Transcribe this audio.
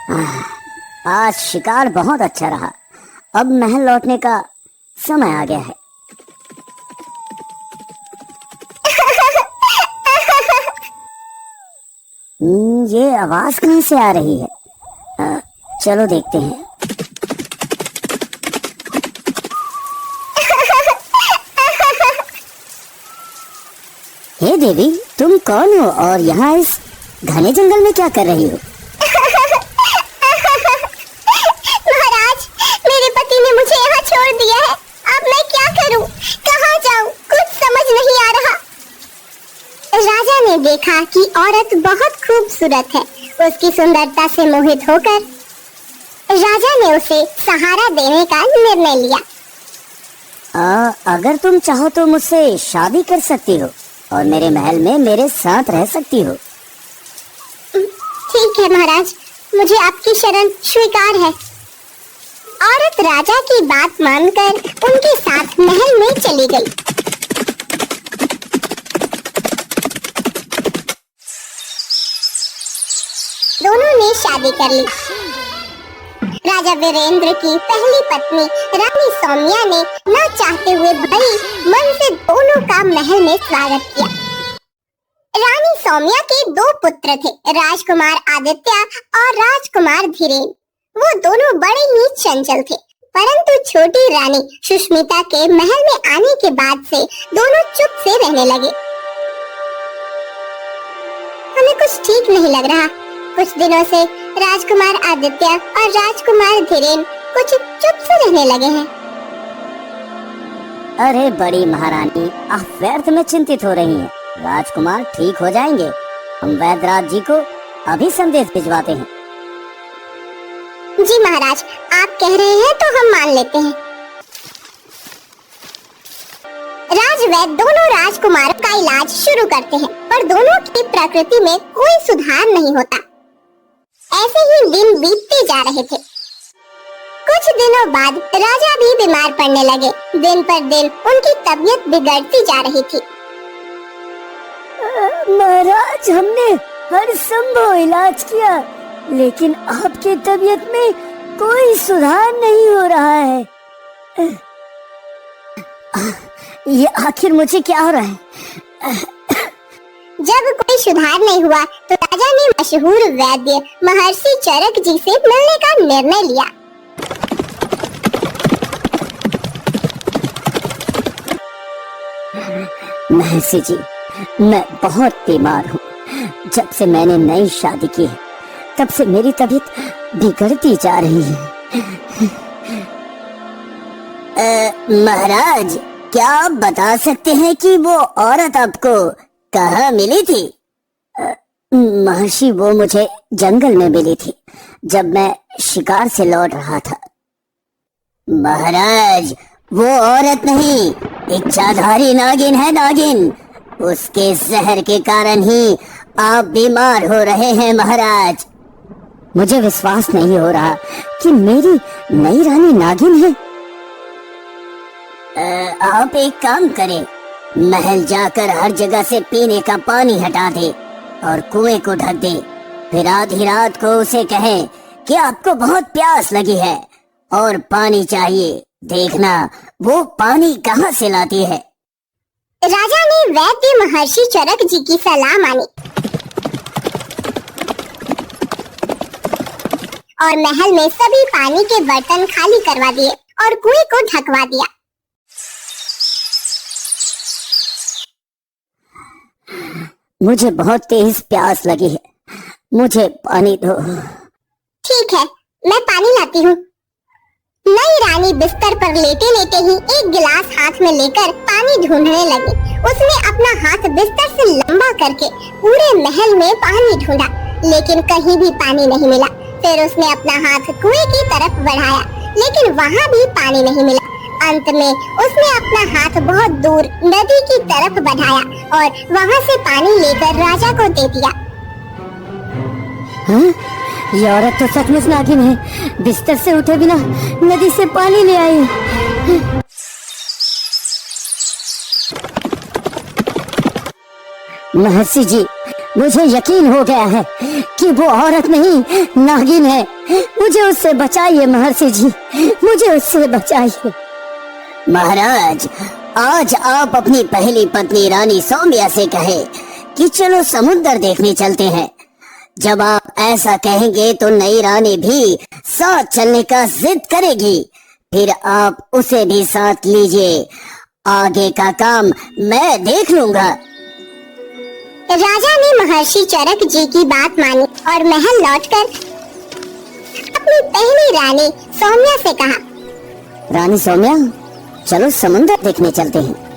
आज शिकार बहुत अच्छा रहा। अब महल लौटने का समय आ गया है। ये आवाज कहाँ से आ रही है? चलो देखते हैं। हे देवी, तुम कौन हो और यहाँ इस घने जंगल में क्या कर रही हो? महाराज, मेरे पति ने मुझे यहाँ छोड़ दिया है। अब मैं क्या करूँ, कहाँ जाऊँ, कुछ समझ नहीं आ रहा। राजा ने देखा कि औरत बहुत खूबसूरत है। उसकी सुंदरता से मोहित होकर राजा ने उसे सहारा देने का निर्णय लिया। अगर तुम चाहो तो मुझसे शादी कर सकती हो और मेरे महल में मेरे साथ रह सकती हो। ठीक है महाराज, मुझे आपकी शरण स्वीकार है। औरत राजा की बात मानकर उनके साथ महल में चली गई। दोनों ने शादी कर ली। राजा वीरेंद्र की पहली पत्नी रानी सौम्या ने न चाहते हुए बड़ी मन से दोनों का महल में स्वागत किया। रानी सौम्या के दो पुत्र थे, राजकुमार आदित्य और राजकुमार धीरेन। वो दोनों बड़े ही चंचल थे, परंतु छोटी रानी सुष्मिता के महल में आने के बाद से दोनों चुप से रहने लगे। हमें कुछ ठीक नहीं लग रहा। कुछ दिनों से राजकुमार आदित्य और राजकुमार धीरेन कुछ चुप से रहने लगे हैं। अरे बड़ी महारानी, आप व्यर्थ में चिंतित हो रही हैं। राजकुमार ठीक हो जाएंगे। हम वैद्यराज जी को अभी संदेश भिजवाते हैं। जी महाराज, आप कह रहे हैं तो हम मान लेते हैं। राजवैद्य दोनों राजकुमारों का इलाज शुरू करते हैं, पर दोनों की प्रकृति में कोई सुधार नहीं होता। ऐसे ही दिन बीतते जा रहे थे। कुछ दिनों बाद राजा भी बीमार पड़ने लगे। दिन पर दिन उनकी तबीयत बिगड़ती जा रही थी। महाराज, हमने हर संभव इलाज किया, लेकिन आपकी तबीयत में कोई सुधार नहीं हो रहा है। ये आखिर मुझे क्या हो रहा है? जब कोई सुधार नहीं हुआ तो राजा ने मशहूर वैद्य महर्षि चरक जी से मिलने का निर्णय लिया। महर्षि जी, मैं बहुत बीमार हूँ। जब से मैंने नई शादी की है, तब से मेरी तबीयत बिगड़ती जा रही है। महाराज, क्या आप बता सकते हैं कि वो औरत आपको कहाँ मिली थी? महर्षि, वो मुझे जंगल में मिली थी जब मैं शिकार से लौट रहा था। महाराज, वो औरत नहीं, इच्छाधारी नागिन है। नागिन, उसके जहर के कारण ही आप बीमार हो रहे हैं महाराज। मुझे विश्वास नहीं हो रहा कि मेरी नई रानी नागिन है। आप एक काम करें, महल जाकर हर जगह से पीने का पानी हटा दे और कुएं को ढक दे। फिर आधी रात को उसे कहें कि आपको बहुत प्यास लगी है और पानी चाहिए। देखना वो पानी कहाँ से लाती है। राजा ने वैद्य महर्षि चरक जी की सलाह मानी और महल में सभी पानी के बर्तन खाली करवा दिए और कुएं को ढकवा दिया। मुझे बहुत तेज प्यास लगी है, मुझे पानी दो। ठीक है, मैं पानी लाती हूँ। नई रानी बिस्तर पर लेटे लेटे ही एक गिलास हाथ में लेकर पानी ढूंढने लगी। उसने अपना हाथ बिस्तर से लंबा करके पूरे महल में पानी ढूंढा, लेकिन कहीं भी पानी नहीं मिला। फिर उसने अपना हाथ कुएं की तरफ बढ़ाया, लेकिन वहाँ भी पानी नहीं मिला। अंत में उसने अपना हाथ बहुत दूर नदी की तरफ बढ़ाया और वहाँ से पानी लेकर राजा को दे दिया। हाँ? ये औरत तो सचमुच नागिन है। बिस्तर से उठे बिना नदी से पानी ले आई। महर्षि जी, मुझे यकीन हो गया है कि वो औरत नहीं नागिन है। मुझे उससे बचाइए महर्षि जी, मुझे उससे बचाइए। महाराज, आज आप अपनी पहली पत्नी रानी सौम्या से कहे कि चलो समुद्र देखने चलते हैं। जब आप ऐसा कहेंगे तो नई रानी भी साथ चलने का जिद करेगी, फिर आप उसे भी साथ लीजिए। आगे का काम मैं देख लूंगा। राजा ने महर्षि चरक जी की बात मानी और महल लौटकर अपनी पहली रानी सौम्या से कहा, रानी सौम्या, चलो समुद्र देखने चलते हैं।